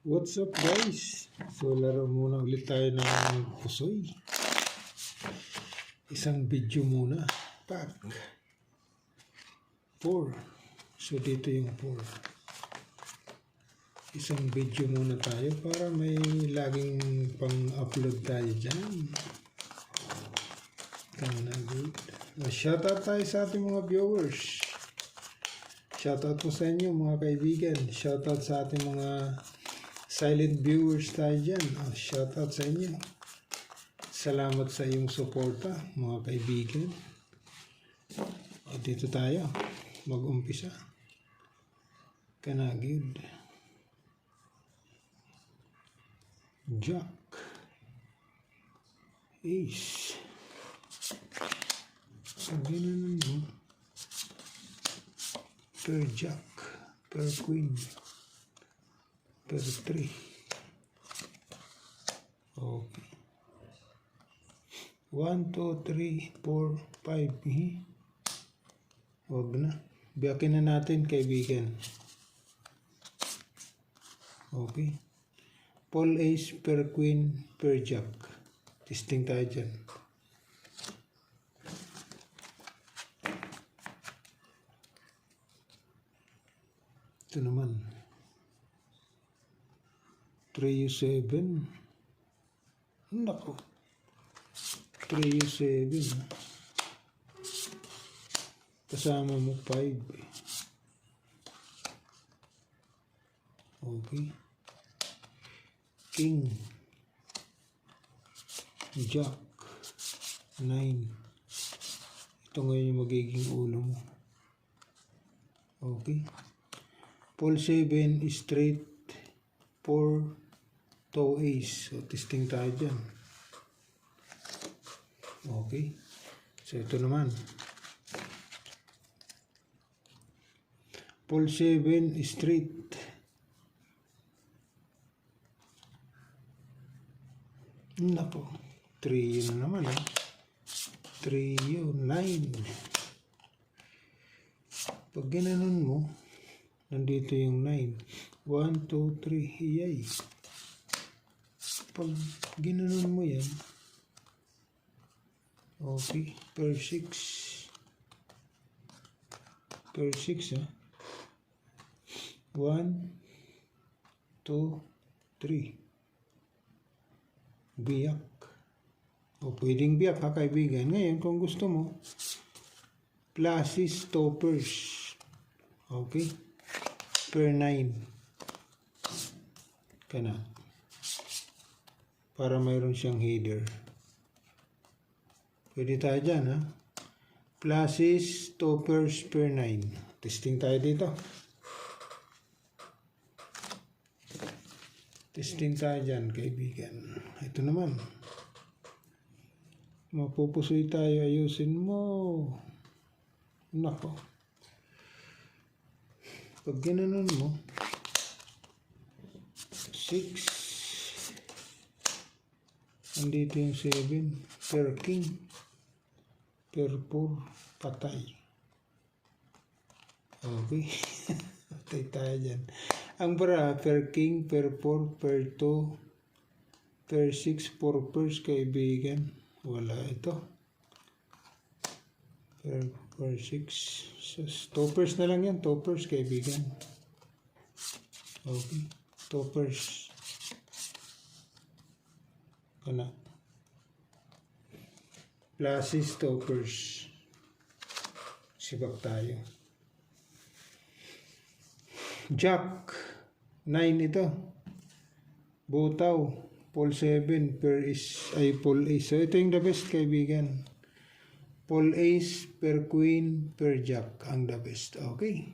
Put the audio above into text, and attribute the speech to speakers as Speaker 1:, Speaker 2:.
Speaker 1: What's up guys? So laro muna ulit tayo ng pusoy. Isang video muna. Pack 4. So dito yung 4. Isang video muna tayo para may laging pang-upload tayo dyan. Good. Shoutout tayo sa ating mga viewers. Shoutout po sa inyo mga kaibigan. Shoutout sa ating mga silent viewers tayo dyan. Shoutout sa inyo. Salamat sa iyong suporta mga kaibigan. Dito tayo mag-umpisa. Good. Jack, Ace, ganun mo. Per Jack, per Queen, per 3. Okay. 1, 2, 3, 4, 5. Huwag na. Biyakin na natin, kaibigan. Okay. Paul Ace per Queen per Jack. Testing tayo dyan. Ito naman. 3U7. Nako. 3U7. Kasama mo 5. Okay. King, Jack, 9. Ito ngayon yung magiging ulo mo. Okay. Paul 7 straight, 4, 2 ace. So, testing tayo dyan. Okay. So, ito naman. Paul 7 straight. Nako. 3 yun na naman. 3 yun. 9. Pag ginanon mo, nandito yung 9. 1, 2, 3. Iyay. Pag ginanon mo yan, okay. Per 6. Per 6 ha. 1, 2, 3. Biyak. O pwedeng biyak ha kaibigan. Ngayon kung gusto mo, pluses, toppers. Okay. Per 9. Kana. Para mayroon siyang header. Pwede tayo dyan ha. Pluses, toppers per 9. Testing tayo dito. Testing tayo dyan, kaibigan. Ito naman. Mapupusoy tayo. Ayusin mo. Nako. Pag ginanon mo, 6. Andito yung 7. Per king. Per 4. Patay. Okay. Patay tayo dyan. Ang para per king, per 4, per 2, per 6, 4 pairs, kaibigan. Wala ito. Per 6. So, toppers na lang yan. Toppers, kaibigan. Okay. Toppers. Kana. Pluses, toppers. Sibak tayo. Jack, 9 ito. Butaw, Paul 7 per is ay Paul Ace. So ito yung the best, kaibigan. Paul Ace per Queen per Jack ang the best. Okay.